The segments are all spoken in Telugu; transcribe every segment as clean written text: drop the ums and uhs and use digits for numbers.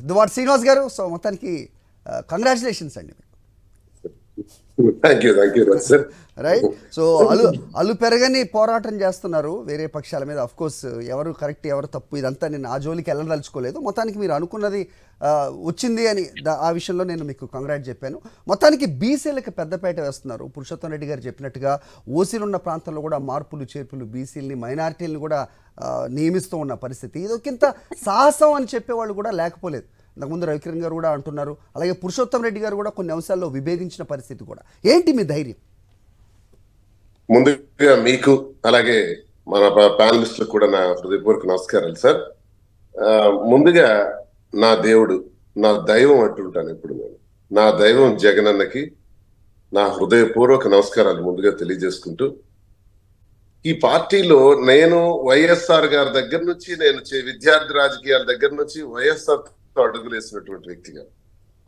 దువ్వాడ శ్రీనివాస్ గారు, సో మొత్తానికి కంగ్రాచులేషన్స్ అండి. Thank you sir. Right. So అల్లు పెరగని పోరాటం చేస్తున్నారు వేరే పక్షాల మీద. అఫ్ కోర్స్ ఎవరు కరెక్ట్ ఎవరు తప్పు ఇదంతా నేను ఆ జోలికి వెళ్ళదలుచుకోలేదు. మొత్తానికి మీరు అనుకున్నది వచ్చింది అని ఆ విషయంలో నేను మీకు కంగ్రాట్ చెప్పాను. మొత్తానికి బీసీలకు పెద్దపేట వేస్తున్నారు. పురుషోత్తం రెడ్డి గారు చెప్పినట్టుగా ఓసీలు ఉన్న ప్రాంతాల్లో కూడా మార్పులు చేర్పులు బీసీలని మైనారిటీలను కూడా నియమిస్తూ ఉన్న పరిస్థితి. ఇదొకింత సాహసం అని చెప్పేవాళ్ళు కూడా లేకపోలేదు. ఇంతకుముందు రవికిరణ్ గారు కూడా అంటున్నారు. అలాగే పురుషోత్తం రెడ్డి గారు కూడా కొన్ని అంశాల్లో విభేదించిన పరిస్థితి కూడా. ఏంటి మీ ధైర్యం? ముందుగా మీకు అలాగే మన ప్యానలిస్టులకు కూడా నా హృదయపూర్వక నమస్కారాలు సార్. ముందుగా నా దేవుడు, నా దైవం అంటుంటాను ఇప్పుడు నేను. నా దైవం జగనన్నకి నా హృదయపూర్వక నమస్కారాలు ముందుగా తెలియజేసుకుంటూ, ఈ పార్టీలో నేను వైఎస్ఆర్ గారి దగ్గర నుంచి, నేను విద్యార్థి రాజకీయాల దగ్గర నుంచి వైఎస్ఆర్ అడుగులేసినటువంటి వ్యక్తిగా,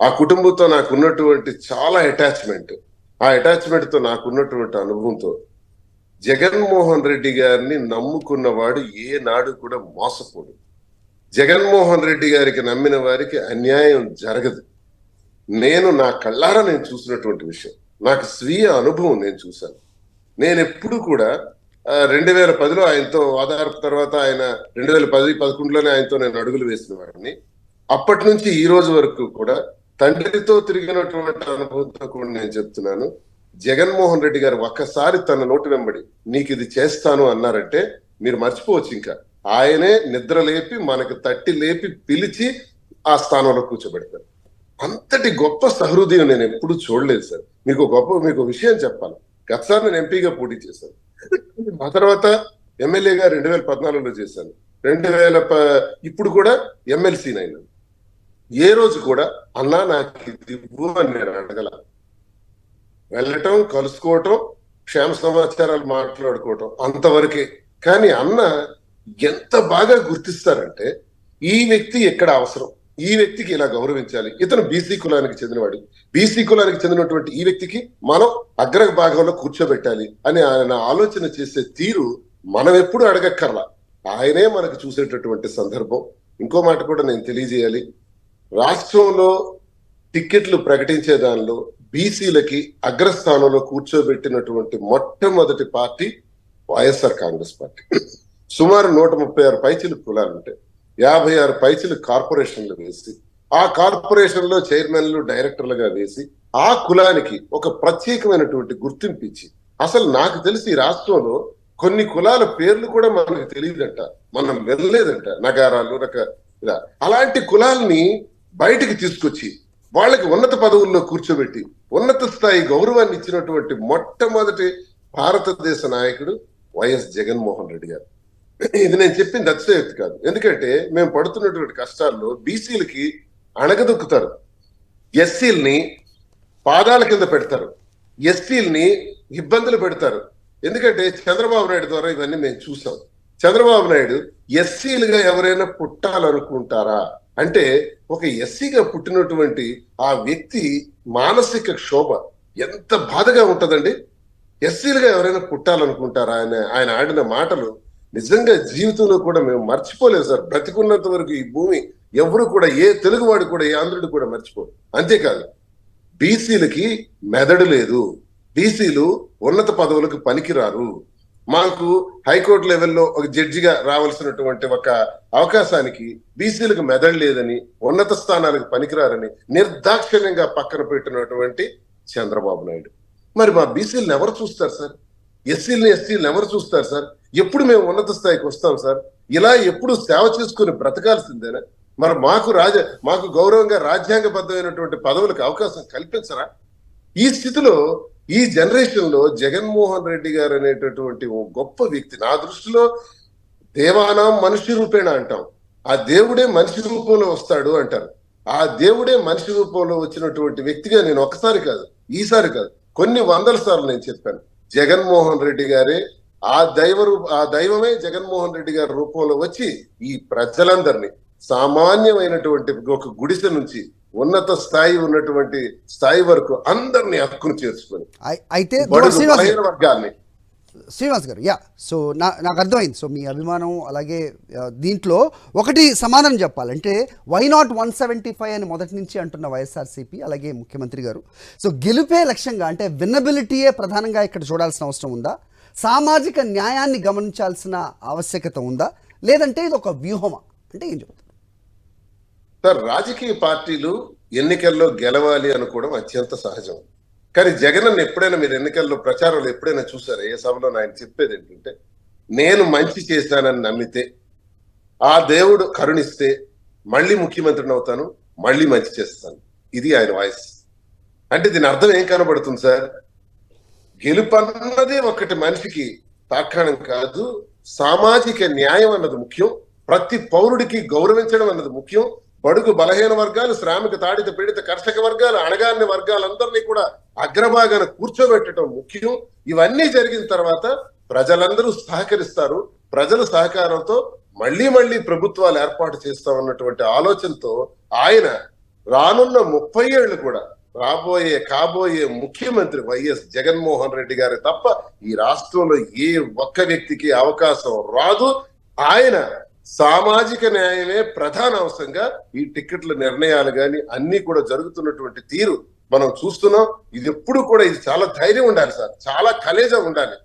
ఆ కుటుంబంతో నాకు ఉన్నటువంటి చాలా అటాచ్మెంట్, ఆ అటాచ్మెంట్ తో నాకున్నటువంటి అనుభవంతో జగన్మోహన్ రెడ్డి గారిని నమ్ముకున్నవాడు ఏనాడు కూడా మోసపోడు. జగన్మోహన్ రెడ్డి గారికి నమ్మిన వారికి అన్యాయం జరగదు. నేను నా కళ్ళారా నేను చూసినటువంటి విషయం, నాకు స్వీయ అనుభవం నేను చూశాను. నేను ఎప్పుడు కూడా 2010లో ఆయనతో ఆధార్ తర్వాత ఆయన 2010-11లోనే ఆయనతో నేను అడుగులు వేసిన వాడిని. అప్పటి నుంచి ఈ రోజు వరకు కూడా తండ్రితో తిరిగినటువంటి అనుభవంతో కూడా నేను చెప్తున్నాను, జగన్మోహన్ రెడ్డి గారు ఒక్కసారి తన నోటి వెంబడి నీకు ఇది చేస్తాను అన్నారంటే మీరు మర్చిపోవచ్చు. ఇంకా ఆయనే నిద్ర లేపి మనకు తట్టి లేపి పిలిచి ఆ స్థానంలో కూర్చోబెడతారు. అంతటి గొప్ప సహృదయం నేను ఎప్పుడు చూడలేదు సార్. మీకు విషయం చెప్పాలి. గతసారి నేను ఎంపీగా పోటీ చేశాను. ఆ తర్వాత ఎమ్మెల్యేగా 2014లో చేశాను. ఇప్పుడు కూడా ఎమ్మెల్సీ అయినాను. ఏ రోజు కూడా అన్నా నాకు ఇది ఇవ్వు అని నేను అడగల. వెళ్ళటం, కలుసుకోవటం, క్షేమ సమాచారాలు మాట్లాడుకోవటం అంతవరకే. కానీ అన్న ఎంత బాగా గుర్తిస్తారంటే, ఈ వ్యక్తి ఎక్కడ అవసరం, ఈ వ్యక్తికి ఇలా గౌరవించాలి, ఇతను బీసీ కులానికి చెందినవాడు, బీసీ కులానికి చెందినటువంటి ఈ వ్యక్తికి మనం అగ్ర భాగంలో కూర్చోబెట్టాలి అని ఆయన ఆలోచన చేసే తీరు మనం ఎప్పుడు అడగక్కర్లా, ఆయనే మనకు చూసేటటువంటి సందర్భం. ఇంకో మాట కూడా నేను తెలియజేయాలి. రాష్ట్రంలో టిక్కెట్లు ప్రకటించే దానిలో బీసీలకి అగ్రస్థానంలో కూర్చోబెట్టినటువంటి మొట్టమొదటి పార్టీ వైఎస్ఆర్ కాంగ్రెస్ పార్టీ. సుమారు 136 పైచిలు కులాలు ఉంటాయి, 56 పైచిలు కార్పొరేషన్లు వేసి, ఆ కార్పొరేషన్ లో చైర్మన్లు డైరెక్టర్లుగా వేసి ఆ కులానికి ఒక ప్రత్యేకమైనటువంటి గుర్తింపు ఇచ్చి, అసలు నాకు తెలిసి ఈ రాష్ట్రంలో కొన్ని కులాల పేర్లు కూడా మనకు తెలియదంట, మనం వెళ్ళలేదంట, నగారాలు ఇలా. అలాంటి కులాలని బయటికి తీసుకొచ్చి వాళ్ళకి ఉన్నత పదవుల్లో కూర్చోబెట్టి ఉన్నత స్థాయి గౌరవాన్ని ఇచ్చినటువంటి మొట్టమొదటి భారతదేశ నాయకుడు వైఎస్ జగన్మోహన్ రెడ్డి గారు. ఇది నేను చెప్పింది అతిశయోక్తి కాదు. ఎందుకంటే మేము పడుతున్నటువంటి కష్టాల్లో బీసీలకి అణగదొక్కుతారు, ఎస్సీలని పాదాల కింద పెడతారు, ఎస్టీలని ఇబ్బందులు పెడతారు. ఎందుకంటే చంద్రబాబు నాయుడు ద్వారా ఇవన్నీ మేము చూసాం. చంద్రబాబు నాయుడు ఎస్సీలుగా ఎవరైనా పుట్టాలనుకుంటారా అంటే, ఒక ఎస్సీగా పుట్టినటువంటి ఆ వ్యక్తి మానసిక క్షోభ ఎంత బాధగా ఉంటదండి. ఎస్సీలుగా ఎవరైనా పుట్టాలనుకుంటారా ఆయన ఆడిన మాటలు నిజంగా జీవితంలో కూడా మేము మర్చిపోలేదు సార్. బ్రతికున్నంత వరకు ఈ భూమి ఎవరు కూడా, ఏ తెలుగువాడు కూడా, ఏ ఆంధ్రుడు కూడా మర్చిపోరు. అంతేకాదు, బీసీలకి మెదడు లేదు, బీసీలు ఉన్నత పదవులకు పనికిరారు, మాకు హైకోర్టు లెవెల్లో ఒక జడ్జిగా రావాల్సినటువంటి ఒక అవకాశానికి బీసీలకు మెదడు లేదని, ఉన్నత స్థానాలకు పనికిరారని నిర్దాక్షిణ్యంగా పక్కన పెట్టినటువంటి చంద్రబాబు నాయుడు. మరి మా బీసీలను ఎవరు చూస్తారు సార్? ఎస్సీలను ఎవరు చూస్తారు సార్? ఎప్పుడు మేము ఉన్నత స్థాయికి వస్తాం సార్? ఇలా ఎప్పుడు సేవ చేసుకుని బ్రతకాల్సిందేనా? మరి మాకు గౌరవంగా రాజ్యాంగబద్ధమైనటువంటి పదవులకు అవకాశం కల్పించరా? ఈ స్థితిలో, ఈ జనరేషన్ లో జగన్మోహన్ రెడ్డి గారు అనేటటువంటి ఓ గొప్ప వ్యక్తి, నా దృష్టిలో దేవానాం మనిషి రూపేణ అంటాం, ఆ దేవుడే మనిషి రూపంలో వస్తాడు అంటారు. ఆ దేవుడే మనిషి రూపంలో వచ్చినటువంటి వ్యక్తిగా నేను ఒకసారి కాదు, ఈసారి కాదు, కొన్ని వందల సార్లు నేను చెప్పాను. జగన్మోహన్ రెడ్డి గారే ఆ దైవమే జగన్మోహన్ రెడ్డి గారి రూపంలో వచ్చి ఈ ప్రజలందరినీ సామాన్యమైనటువంటి ఒక గుడిసె నుంచి ఉన్నత స్థాయి ఉన్నటువంటి స్థాయి వరకు అందరినీ హక్కును చేర్చుకొని అయితే వర్గాల్ని శ్రీనివాస్ గారు, సో నాకు అర్థమైంది. సో మీ అభిమానం అలాగే దీంట్లో ఒకటి సమాధానం చెప్పాలంటే వై నాట్ 175 అని మొదటి నుంచి అంటున్న వైఎస్ఆర్సీపీ అలాగే ముఖ్యమంత్రి గారు. సో గెలుపే లక్ష్యంగా అంటే విన్నబిలిటీయే ప్రధానంగా ఇక్కడ చూడాల్సిన అవసరం ఉందా? సామాజిక న్యాయాన్ని గమనించాల్సిన ఆవశ్యకత ఉందా? లేదంటే ఇది ఒక వ్యూహమా? అంటే ఏం చెప్తారు సార్? రాజకీయ పార్టీలు ఎన్నికల్లో గెలవాలి అనుకోవడం అత్యంత సహజం. కానీ జగన్ అన్న ఎప్పుడైనా మీరు ఎన్నికల్లో ప్రచారంలో ఎప్పుడైనా చూసారా? ఏ సభలో ఆయన చెప్పేది ఏంటంటే, నేను మంచి చేశానని నమ్మితే, ఆ దేవుడు కరుణిస్తే మళ్ళీ ముఖ్యమంత్రిని అవుతాను, మళ్ళీ మంచి చేస్తాను. ఇది ఆయన వాయిస్. అంటే దీని అర్థం ఏం కనబడుతుంది సార్? గెలుపు అన్నది ఒకటి మనిషికి తార్కాణం కాదు. సామాజిక న్యాయం అన్నది ముఖ్యం. ప్రతి పౌరుడికి గౌరవించడం అన్నది ముఖ్యం. బడుగు బలహీన వర్గాలు, శ్రామిక తాడిత పీడిత కర్షక వర్గాలు, అణగారిన వర్గాలందరినీ కూడా అగ్రభాగాన కూర్చోబెట్టడం ముఖ్యం. ఇవన్నీ జరిగిన తర్వాత ప్రజలందరూ సహకరిస్తారు. ప్రజల సహకారంతో మళ్ళీ మళ్ళీ ప్రభుత్వాలు ఏర్పాటు చేస్తామన్నటువంటి ఆలోచనతో ఆయన రానున్న 30 ఏళ్లు కూడా కాబోయే ముఖ్యమంత్రి వైఎస్ జగన్మోహన్ రెడ్డి గారి తప్ప ఈ రాష్ట్రంలో ఏ ఒక్క వ్యక్తికి అవకాశం రాదు. ఆయన సామాజిక న్యాయమే ప్రధాన అంశంగా ఈ టికెట్ల నిర్ణయాలు కానీ అన్ని కూడా జరుగుతున్నటువంటి తీరు మనం చూస్తున్నాం. ఇది ఎప్పుడు కూడా ఇది చాలా ధైర్యం ఉండాలి సార్, చాలా కలేజా ఉండాలి.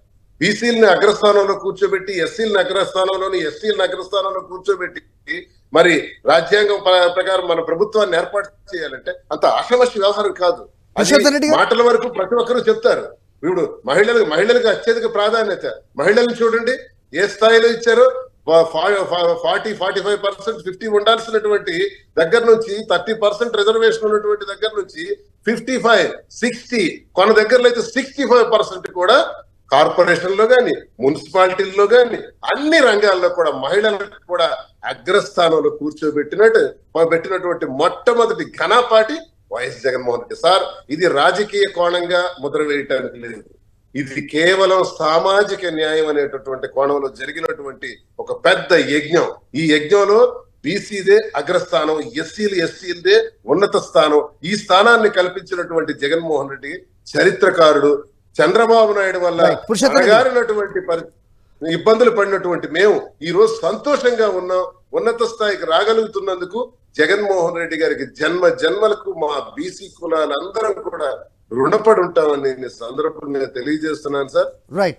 బీసీలని అగ్రస్థానంలో కూర్చోబెట్టి, ఎస్సీలను అగ్రస్థానంలోని, ఎస్టీలను అగ్రస్థానంలో కూర్చోబెట్టి మరి రాజ్యాంగం ప్రకారం మన ప్రభుత్వాన్ని ఏర్పాటు చేయాలంటే అంత ఆషామాషి వ్యవహారం కాదు. అది మాటల వరకు ప్రతి ఒక్కరూ చెప్తారు. ఇప్పుడు మహిళలకు అత్యధిక ప్రాధాన్యత. మహిళలను చూడండి ఏ స్థాయిలో ఇచ్చారో. 40-45% 50 ఉండాల్సినటువంటి దగ్గర నుంచి 30% రిజర్వేషన్ ఉన్నటువంటి దగ్గర నుంచి 55-60 కొన్న దగ్గరలో అయితే 65% కూడా కార్పొరేషన్ లో గాని, మున్సిపాలిటీల్లో గాని, అన్ని రంగాల్లో కూడా మహిళలకు కూడా అగ్రస్థానంలో పెట్టినటువంటి మొట్టమొదటి ఘనపాటి వైఎస్ జగన్మోహన్ రెడ్డి సార్. ఇది రాజకీయ కోణంగా ముద్ర వేయటానికి లేదు. ఇది కేవలం సామాజిక న్యాయం అనేటటువంటి కోణంలో జరిగినటువంటి ఒక పెద్ద యజ్ఞం. ఈ యజ్ఞంలో బీసీదే అగ్రస్థానం, ఎస్సీలదే ఉన్నత స్థానం. ఈ స్థానాన్ని కల్పించినటువంటి జగన్మోహన్ రెడ్డి చరిత్రకారుడు. చంద్రబాబు నాయుడు వల్ల అణగారినటువంటి ఇబ్బందులు పడినటువంటి మేము ఈ రోజు సంతోషంగా ఉన్నాం. ఉన్నత స్థాయికి రాగలుగుతున్నందుకు జగన్మోహన్ రెడ్డి గారికి జన్మలకు మా బీసీ కులాలందరం కూడా రుణపడి ఉంటామని నేను సందర్భంగా తెలియజేస్తున్నాను సార్. రైట్.